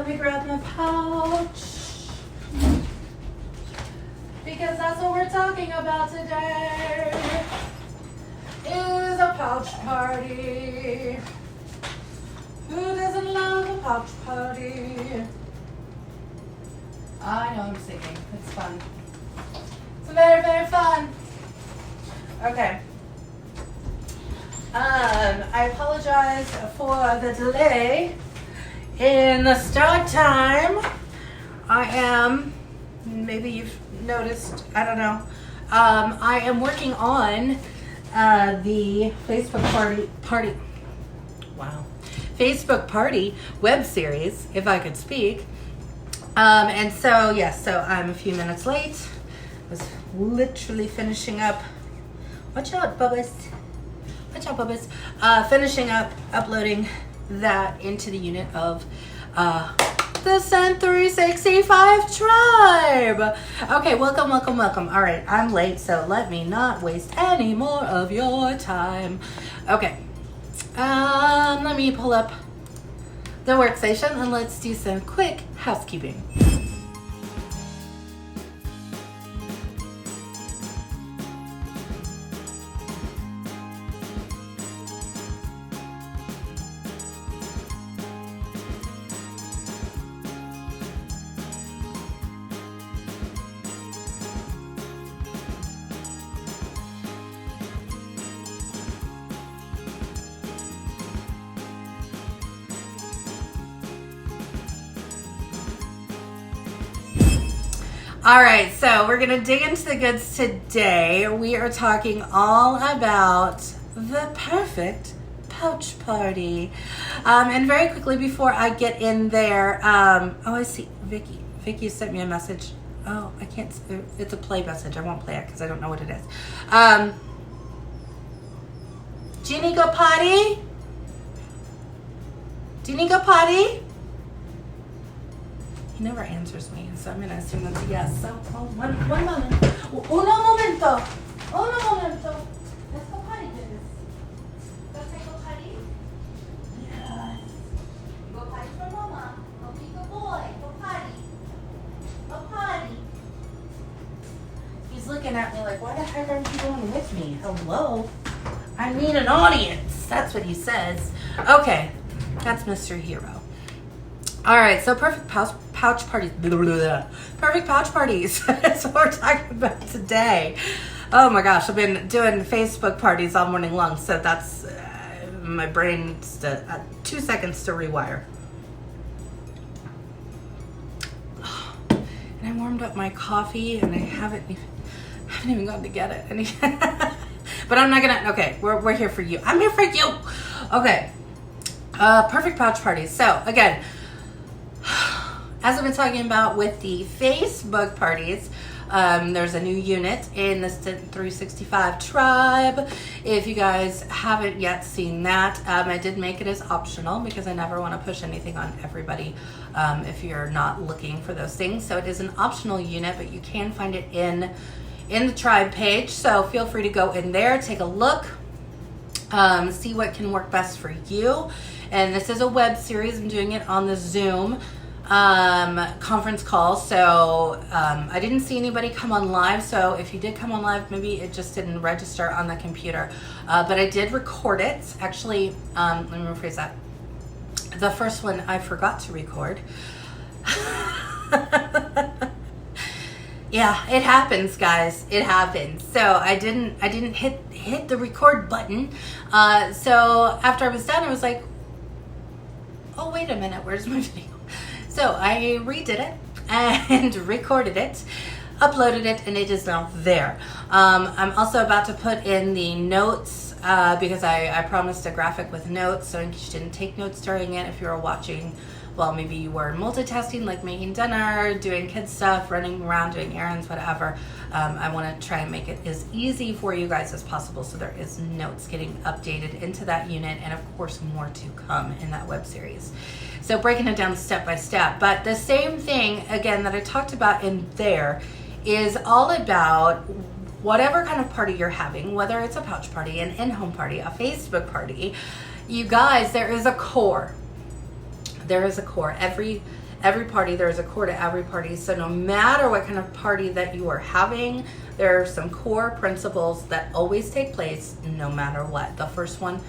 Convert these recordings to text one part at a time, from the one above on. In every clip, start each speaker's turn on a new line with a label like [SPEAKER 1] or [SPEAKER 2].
[SPEAKER 1] Let me grab my pouch. Because that's what we're talking about today. Is a pouch party. Who doesn't love a pouch party? I know I'm singing. It's fun. It's very, very fun. Okay. I apologize for the delay in the start time. I am, maybe you've noticed, I don't know. I am working on the Facebook party web series, if I could speak. And so, yes, so I'm a few minutes late. I was literally finishing up. Watch out, Bubba's. Watch out, Bubba's. Finishing up uploading that into the unit of the Send 365 tribe. Okay, welcome. All right, I'm late, so let me not waste any more of your time. Okay, let me pull up the workstation and let's do some quick housekeeping. All right, so we're gonna dig into the goods today. We are talking all about the perfect pouch party. And very quickly before I get in there, oh, I see Vicky. Vicky sent me a message. Oh, I can't, it's a play message. I won't play it because I don't know what it is. Jeannie, go potty? Jeannie, go potty? He never answers me, so I'm going to assume that's a yes. So, one moment. Uno momento. Let's go potty, Dennis. Go say go potty? Yes. Go potty for mama. Go be good boy. Go potty. Go potty. He's looking at me like, why the heck aren't you going with me? Hello? I need an audience. That's what he says. Okay. That's Mr. Hero. All right, so perfect pouch parties. Perfect pouch parties. That's what we're talking about today. Oh my gosh, I've been doing Facebook parties all morning long, so that's my brain's 2 seconds to rewire. And I warmed up my coffee, and I haven't even gone to get it. But I'm not gonna. Okay, we're here for you. I'm here for you. Okay, perfect pouch parties. So again, as I've been talking about with the Facebook parties, there's a new unit in the Send 365 tribe. If you guys haven't yet seen that, I did make it as optional because I never want to push anything on everybody if you're not looking for those things. So it is an optional unit, but you can find it in the tribe page. So feel free to go in there, take a look, see what can work best for you. And this is a web series. I'm doing it on the Zoom conference call. So I didn't see anybody come on live. So if you did come on live, maybe it just didn't register on the computer. But I did record it. Actually, let me rephrase that. The first one I forgot to record. Yeah, it happens, guys. It happens. So I didn't hit the record button. So after I was done, I was like, oh, wait a minute, where's my video? So I redid it and recorded it, uploaded it, and it is now there. I'm also about to put in the notes because I promised a graphic with notes. So in case you didn't take notes during it, if you were watching, well, maybe you were multitasking, like making dinner, doing kid stuff, running around, doing errands, whatever. I want to try and make it as easy for you guys as possible. So there is notes getting updated into that unit, and of course more to come in that web series. So breaking it down step by step. But the same thing, again, that I talked about in there is all about whatever kind of party you're having, whether it's a pouch party, an in-home party, a Facebook party. You guys, there is a core. There is a core. Every every party. There's a core to every party. So no matter what kind of party that you are having, there are some core principles that always take place no matter what. The first one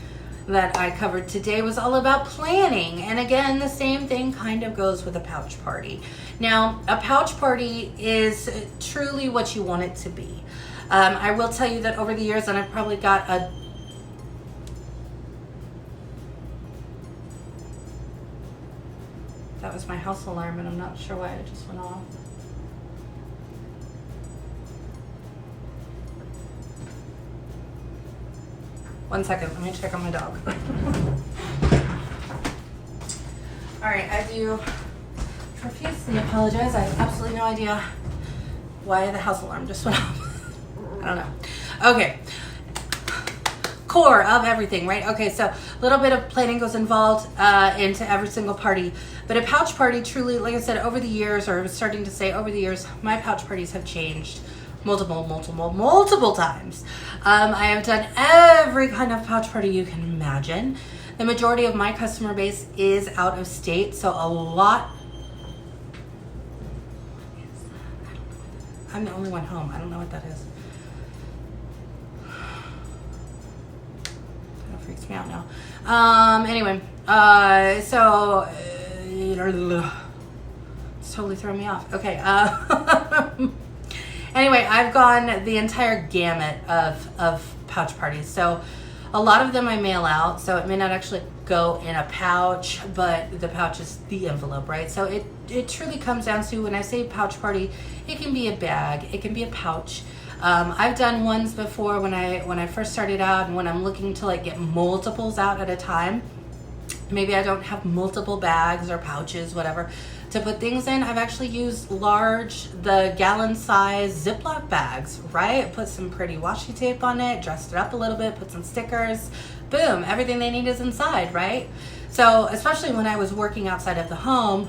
[SPEAKER 1] that I covered today was all about planning. And again, the same thing kind of goes with a pouch party. Now, a pouch party is truly what you want it to be. I will tell you that over the years, and I've probably got a that was my house alarm, and I'm not sure why it just went off. One second, let me check on my dog. All right, I do profusely apologize. I have absolutely no idea why the house alarm just went off. I don't know. Okay. Core of everything, right? Okay, so a little bit of planning goes involved into every single party. But a pouch party truly, like I said, over the years, or I was starting to say over the years, my pouch parties have changed multiple times. I have done every kind of pouch party you can imagine. The majority of my customer base is out of state, so a lot. I'm the only one home. I don't know what that is. That freaks me out now. Anyway, so it's totally throwing me off. Okay. Anyway, I've gone the entire gamut of pouch parties. So a lot of them I mail out, so it may not actually go in a pouch, but the pouch is the envelope, right? So it truly comes down to, when I say pouch party, it can be a bag, it can be a pouch. I've done ones before when I first started out, and when I'm looking to like get multiples out at a time. Maybe I don't have multiple bags or pouches, whatever, to put things in. I've actually used the gallon size Ziploc bags, right? Put some pretty washi tape on it, dressed it up a little bit, put some stickers, boom, everything they need is inside, right? So especially when I was working outside of the home,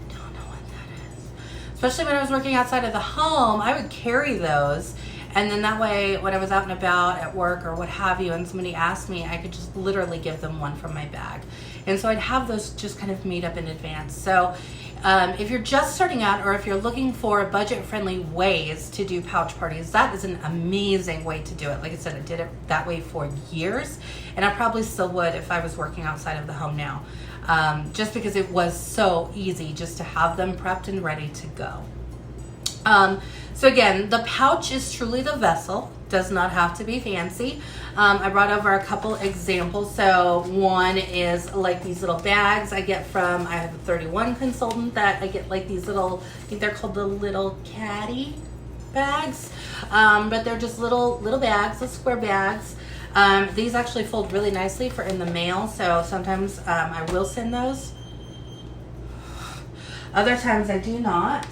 [SPEAKER 1] I don't know what that is. Especially when I was working outside of the home, I would carry those. And then that way, when I was out and about at work or what have you, and somebody asked me, I could just literally give them one from my bag. And so I'd have those just kind of made up in advance. So if you're just starting out, or if you're looking for budget-friendly ways to do pouch parties, that is an amazing way to do it. Like I said, I did it that way for years, and I probably still would if I was working outside of the home now, just because it was so easy just to have them prepped and ready to go. So again, the pouch is truly the vessel, does not have to be fancy. I brought over a couple examples. So one is like these little bags I get from, I have a 31 consultant that I get like these little, I think they're called the little caddy bags, but they're just little bags, little square bags. These actually fold really nicely for in the mail, so sometimes I will send those. Other times I do not.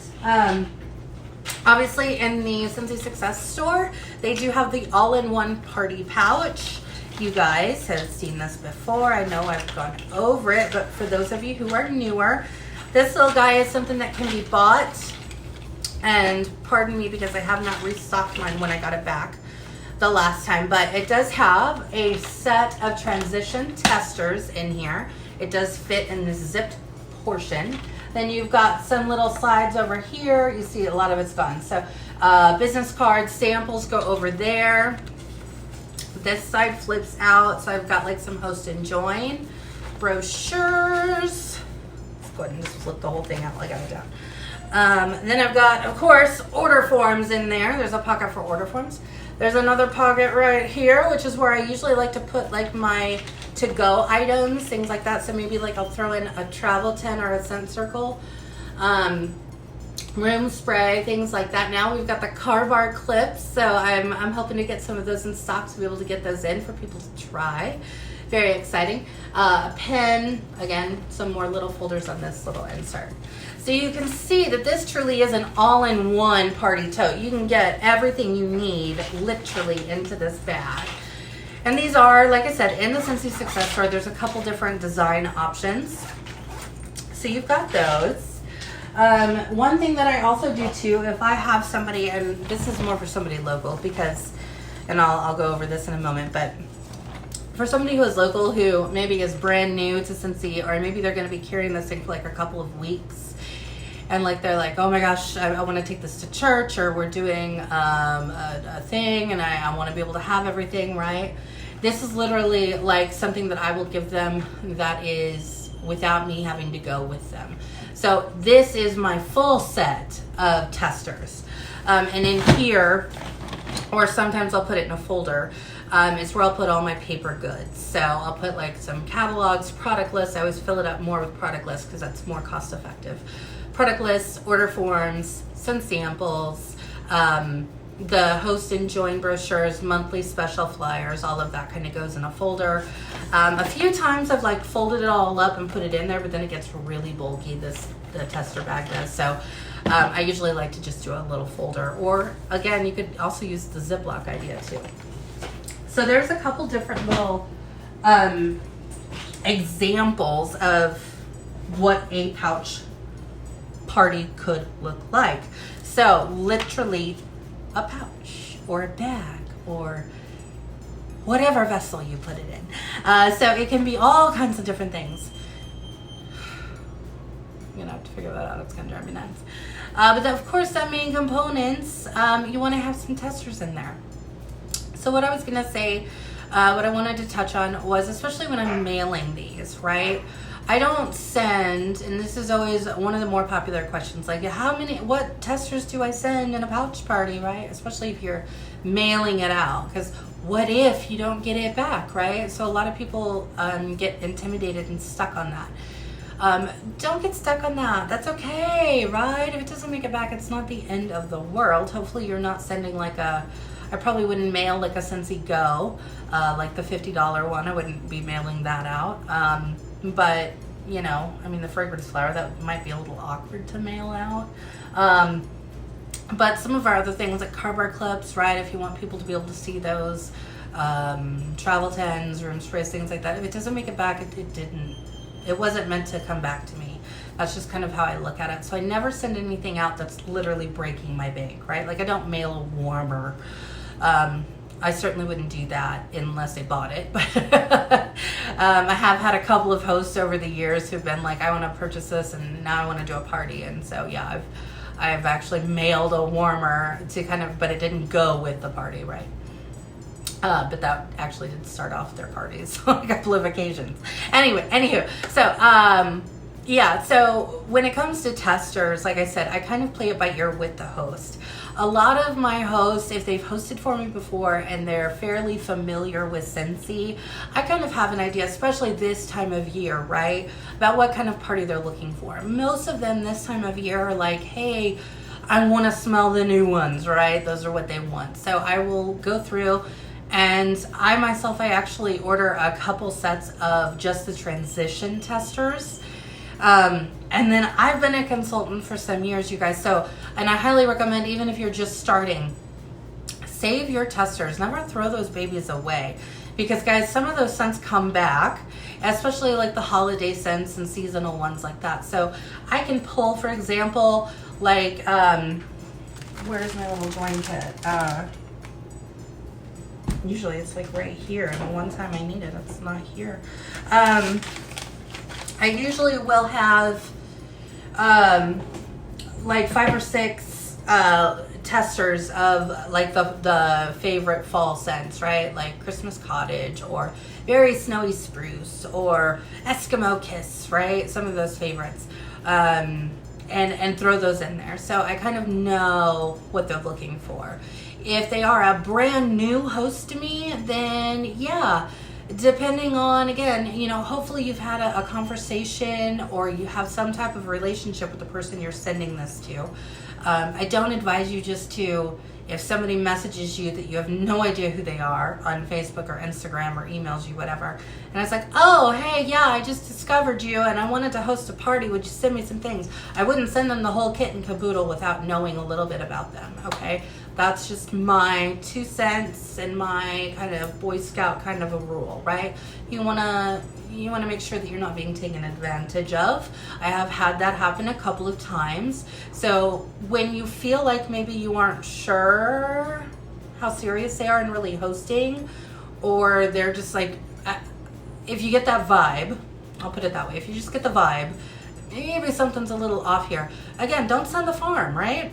[SPEAKER 1] Obviously, in the Scentsy Success store, they do have the all-in-one party pouch. You guys have seen this before. I know I've gone over it, but for those of you who are newer, this little guy is something that can be bought. And pardon me because I have not restocked mine when I got it back the last time, but it does have a set of transition testers in here. It does fit in this zipped portion. Then you've got some little slides over here. You see a lot of it's gone. So business cards, samples go over there. This side flips out. So I've got like some host and join brochures. Let's go ahead and just flip the whole thing out like I got it down. Then I've got, of course, order forms in there. There's a pocket for order forms. There's another pocket right here, which is where I usually like to put like my to-go items, things like that. So maybe like I'll throw in a travel tent or a scent circle, room spray, things like that. Now we've got the car bar clips, so I'm hoping to get some of those in stock to be able to get those in for people to try. Very exciting. A pen, again, some more little folders on this little insert. So you can see that this truly is an all-in-one party tote. You can get everything you need literally into this bag. And these are, like I said, in the Scentsy Success store, there's a couple different design options. So you've got those. One thing that I also do too, if I have somebody, and this is more for somebody local because, and I'll go over this in a moment, but for somebody who is local, who maybe is brand new to Cincy, or maybe they're going to be carrying this thing for like a couple of weeks, and like they're like, oh my gosh, I want to take this to church, or we're doing a thing, and I want to be able to have everything, right? This is literally like something that I will give them that is without me having to go with them. So this is my full set of testers. And in here, or sometimes I'll put it in a folder, is where I'll put all my paper goods. So I'll put like some catalogs, product lists. I always fill it up more with product lists because that's more cost effective. Product lists, order forms, some samples, the host and join brochures, monthly special flyers, all of that kind of goes in a folder. A few times I've like folded it all up and put it in there, but then it gets really bulky, the tester bag does. So I usually like to just do a little folder, or again, you could also use the Ziploc idea too. So there's a couple different little examples of what a pouch party could look like. So literally a pouch or a bag or whatever vessel you put it in. So it can be all kinds of different things. I'm gonna have to figure that out. It's gonna drive me nuts. But of course, the main components, you want to have some testers in there. So what I was gonna say, what I wanted to touch on was, especially when I'm mailing these, right? I don't send, and this is always one of the more popular questions, like what testers do I send in a pouch party, right? Especially if you're mailing it out, because what if you don't get it back, right? So a lot of people get intimidated and stuck on that. Don't get stuck on that. That's okay, right? If it doesn't make it back, it's not the end of the world. Hopefully you're not sending like I probably wouldn't mail like a Scentsy Go, like the $50 one. I wouldn't be mailing that out. But, you know, I mean, the fragrance flower, that might be a little awkward to mail out. But some of our other things like cardboard clips, right? If you want people to be able to see those, travel tens, room sprays, things like that. If it doesn't make it back, it wasn't meant to come back to me. That's just kind of how I look at it. So I never send anything out that's literally breaking my bank, right? Like I don't mail a warmer. I certainly wouldn't do that unless they bought it. But I have had a couple of hosts over the years who've been like, I want to purchase this and now I want to do a party. And so, yeah, I've actually mailed a warmer to kind of, but it didn't go with the party, right? But that actually did start off their parties on a couple of occasions. Anywho, so, yeah, so when it comes to testers, like I said, I kind of play it by ear with the host. A lot of my hosts, if they've hosted for me before and they're fairly familiar with Scentsy, I kind of have an idea, especially this time of year, right, about what kind of party they're looking for. Most of them this time of year are like, hey, I want to smell the new ones, right? Those are what they want. So I will go through, and I actually order a couple sets of just the transition testers. And then I've been a consultant for some years, you guys. So, and I highly recommend, even if you're just starting, save your testers. Never throw those babies away. Because guys, some of those scents come back, especially like the holiday scents and seasonal ones like that. So I can pull, for example, like, where's my little join kit? Usually it's like right here, and the one time I need it, it's not here. I usually will have like 5 or 6 testers of like the favorite fall scents, right? Like Christmas Cottage or Very Snowy Spruce or Eskimo Kiss, right? Some of those favorites. And throw those in there. So I kind of know what they're looking for. If they are a brand new host to me, then yeah, depending on, again, you know, hopefully you've had a conversation or you have some type of relationship with the person you're sending this to. I don't advise you just to, if somebody messages you that you have no idea who they are on Facebook or Instagram or emails you, whatever, and it's like, oh, hey, yeah, I just discovered you and I wanted to host a party. Would you send me some things? I wouldn't send them the whole kit and caboodle without knowing a little bit about them, okay? That's just my 2 cents and my kind of Boy Scout kind of a rule, right? You wanna make sure that you're not being taken advantage of. I have had that happen a couple of times. So when you feel like maybe you aren't sure how serious they are in really hosting, or they're just like, if you get that vibe, I'll put it that way. If you just get the vibe, maybe something's a little off here. Again, don't send the farm, right?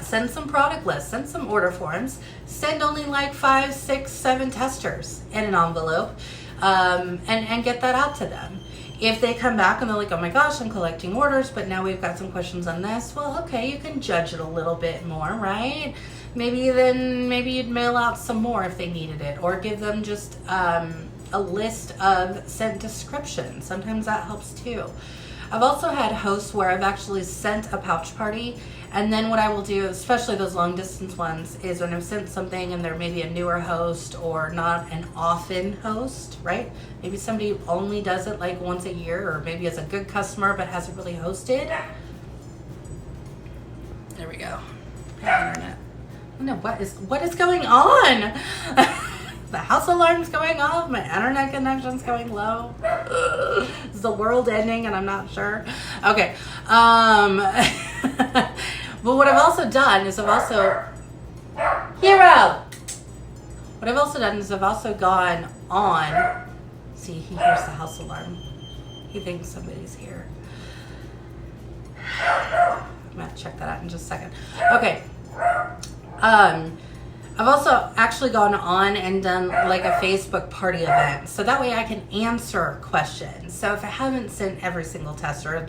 [SPEAKER 1] Send some product lists, send some order forms, send only like 5, 6, 7 testers in an envelope, and get that out to them. If they come back and they're like, oh my gosh, I'm collecting orders, but now we've got some questions on this, well, okay, you can judge it a little bit more, right? Maybe you'd mail out some more if they needed it, or give them just a list of sent descriptions. Sometimes that helps too. I've also had hosts where I've actually sent a pouch party, and then what I will do, especially those long distance ones, is when I've sent something and they're maybe a newer host or not an often host, right? Maybe somebody only does it like once a year, or maybe is a good customer but hasn't really hosted. There we go. Internet. No, what is going on? The house alarm's going off. My internet connection's going low. Is the world ending and I'm not sure? Okay. But what I've also done is I've also gone on. See, he hears the house alarm. He thinks somebody's here. I'm gonna check that out in just a second. Okay. I've also actually gone on and done like a Facebook party event. So that way I can answer questions. So if I haven't sent every single tester,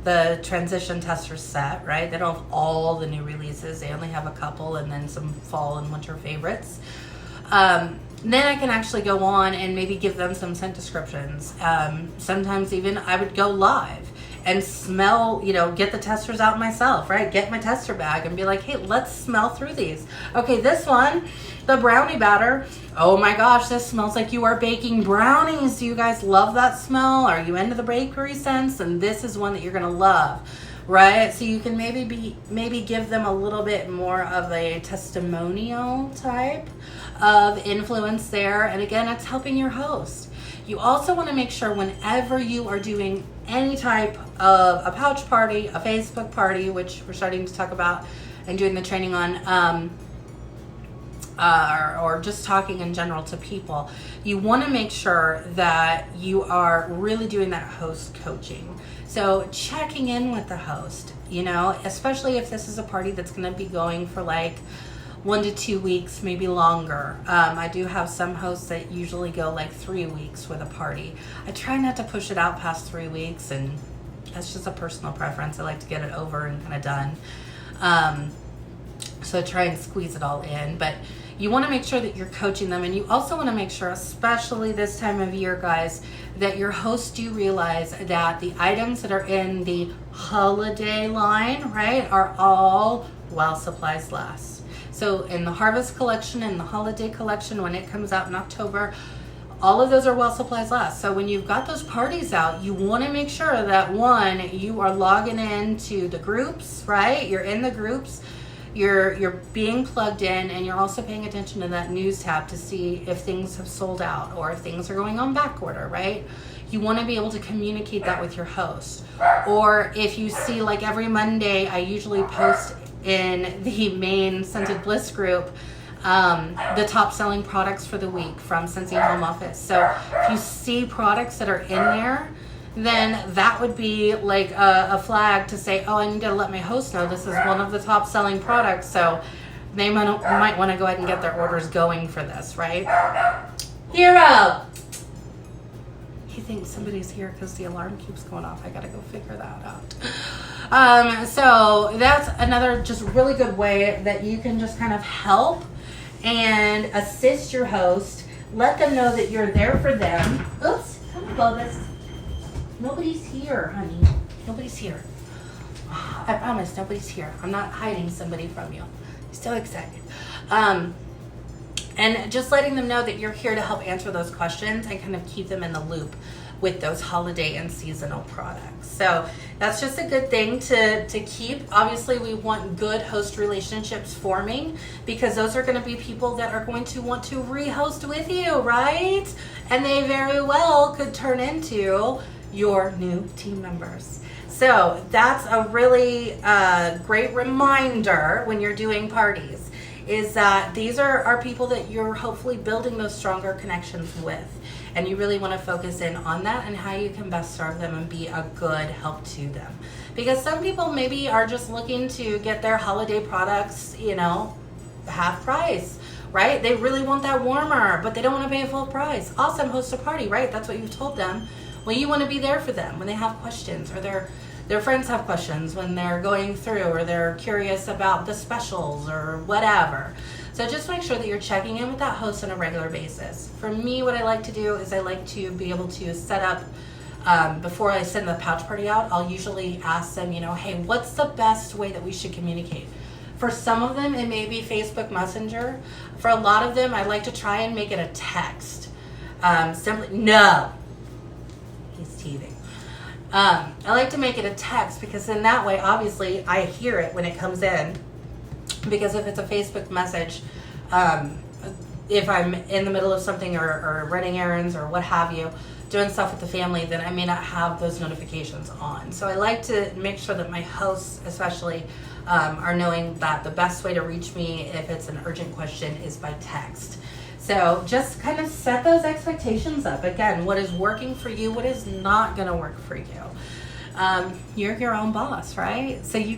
[SPEAKER 1] the transition tester set, right? They don't have all the new releases. They only have a couple and then some fall and winter favorites. Then I can actually go on and maybe give them some scent descriptions. Sometimes even I would go live and smell, get the testers out myself, right? Get my tester bag and be like, hey, let's smell through these. Okay, this one, the brownie batter. Oh my gosh, this smells like you are baking brownies. Do you guys love that smell? Are you into the bakery scents? And this is one that you're gonna love, right? So you can maybe give them a little bit more of a testimonial type of influence there. And again, it's helping your host. You also want to make sure whenever you are doing any type of a pouch party, a Facebook party, which we're starting to talk about and doing the training on, or just talking in general to people, you want to make sure that you are really doing that host coaching. So checking in with the host, especially if this is a party that's going to be going for like 1 to 2 weeks, maybe longer. I do have some hosts that usually go like 3 weeks with a party. I try not to push it out past 3 weeks, and that's just a personal preference. I like to get it over and kind of done. So I try and squeeze it all in, but you want to make sure that you're coaching them, and you also want to make sure, especially this time of year, guys, that your hosts do realize that the items that are in the holiday line, right, are all while supplies last. So in the Harvest collection and the Holiday collection, when it comes out in October, all of those are while supplies last. So when you've got those parties out, you want to make sure that, one, you are logging into the groups, right? You're in the groups, you're being plugged in, and you're also paying attention to that news tab to see if things have sold out or if things are going on back order, right? You want to be able to communicate that with your host. Or if you see, like every Monday, I usually post in the main Scented Bliss group the top selling products for the week from Scentsy Home Office. So if you see products that are in there, then that would be like a flag to say, oh, I need to let my host know this is one of the top selling products. So they might want to go ahead and get their orders going for this, right? Hero! He thinks somebody's here because the alarm keeps going off. I gotta go figure that out. So that's another just really good way that you can just kind of help and assist your host. Let them know that you're there for them. Oops, come on, Clovis. Nobody's here, honey. Nobody's here. I promise, nobody's here. I'm not hiding somebody from you. I'm so excited. And just letting them know that you're here to help answer those questions and kind of keep them in the loop with those holiday and seasonal products. So that's just a good thing to keep. Obviously, we want good host relationships forming, because those are going to be people that are going to want to re-host with you, right? And they very well could turn into your new team members. So that's a really great reminder when you're doing parties, is that these are people that you're hopefully building those stronger connections with. and you really want to focus in on that and how you can best serve them and be a good help to them. Because some people maybe are just looking to get their holiday products, you know, half price, right? They really want that warmer, but they don't want to pay a full price. Awesome, host a party, right? That's what you've told them. Well, you want to be there for them when they have questions, or their friends have questions when they're going through, or they're curious about the specials or whatever. So just make sure that you're checking in with that host on a regular basis. For me, what I like to do is I like to be able to set up, before I send the pouch party out, I'll usually ask them, you know, hey, what's the best way that we should communicate? For some of them, it may be Facebook Messenger. For a lot of them, I like to try and make it a text. No. He's teething. I like to make it a text because in that way, obviously, I hear it when it comes in. Because if it's a Facebook message, if I'm in the middle of something or running errands or what have you, doing stuff with the family, then I may not have those notifications on. So I like to make sure that my hosts especially are knowing that the best way to reach me if it's an urgent question is by text. So just kind of set those expectations up. Again, what is working for you, what is not going to work for you. You're your own boss, right? So you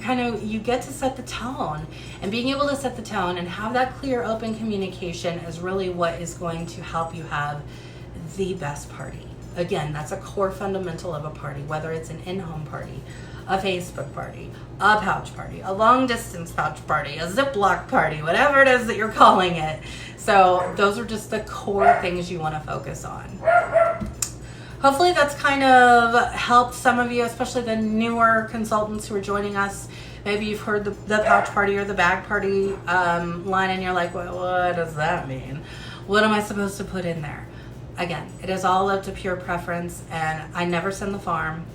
[SPEAKER 1] get to set the tone, and being able to set the tone and have that clear, open communication is really what is going to help you have the best party. Again, that's a core fundamental of a party, whether it's an in-home party, a Facebook party, a pouch party, a long distance pouch party, a Ziploc party, whatever it is that you're calling it. So those are just the core things you want to focus on. Hopefully that's kind of helped some of you, especially the newer consultants who are joining us. Maybe you've heard the pouch party or the bag party line, and you're like, well, what does that mean? What am I supposed to put in there? Again, it is all up to pure preference, and I never send the farm.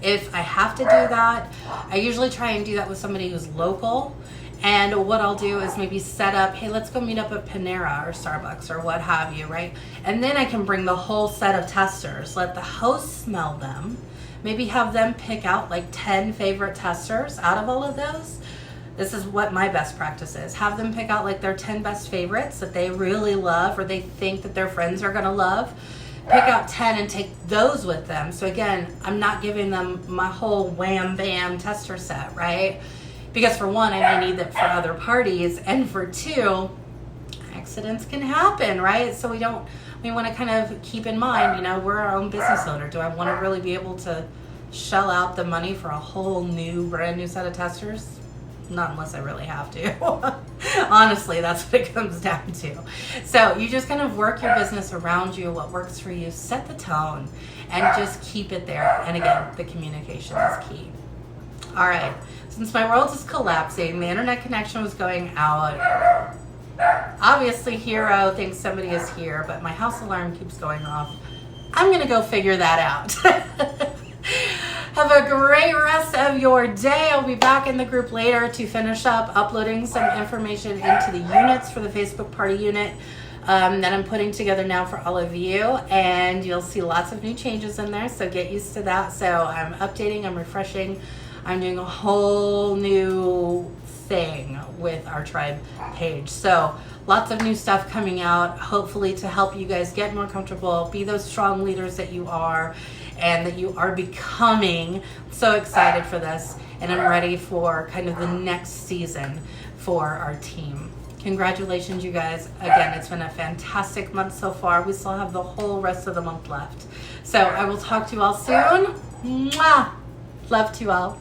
[SPEAKER 1] If I have to do that, I usually try and do that with somebody who's local. And what I'll do is maybe set up, hey, let's go meet up at Panera or Starbucks or what have you, right? And then I can bring the whole set of testers, let the host smell them, maybe have them pick out like 10 favorite testers out of all of those. This is what my best practice is. Have them pick out like their 10 best favorites that they really love or they think that their friends are gonna love. Pick out 10 and take those with them. So again, I'm not giving them my whole wham bam tester set, right? Because for one, I may need that for other parties, and for two, accidents can happen, right? So we want to kind of keep in mind, you know, we're our own business owner. Do I want to really be able to shell out the money for a whole brand new set of testers? Not unless I really have to. Honestly, that's what it comes down to. So you just kind of work your business around you, what works for you, set the tone, and just keep it there. And again, the communication is key. All right. Since my world is collapsing, the internet connection was going out. Obviously, Hero thinks somebody is here, but my house alarm keeps going off. I'm going to go figure that out. Have a great rest of your day. I'll be back in the group later to finish up uploading some information into the units for the Facebook party unit that I'm putting together now for all of you. And you'll see lots of new changes in there, so get used to that. So I'm updating, I'm refreshing. I'm doing a whole new thing with our tribe page. So lots of new stuff coming out, hopefully to help you guys get more comfortable, be those strong leaders that you are and that you are becoming. So excited for this, and I'm ready for kind of the next season for our team. Congratulations, you guys. Again, it's been a fantastic month so far. We still have the whole rest of the month left. So I will talk to you all soon. Mwah! Love to you all.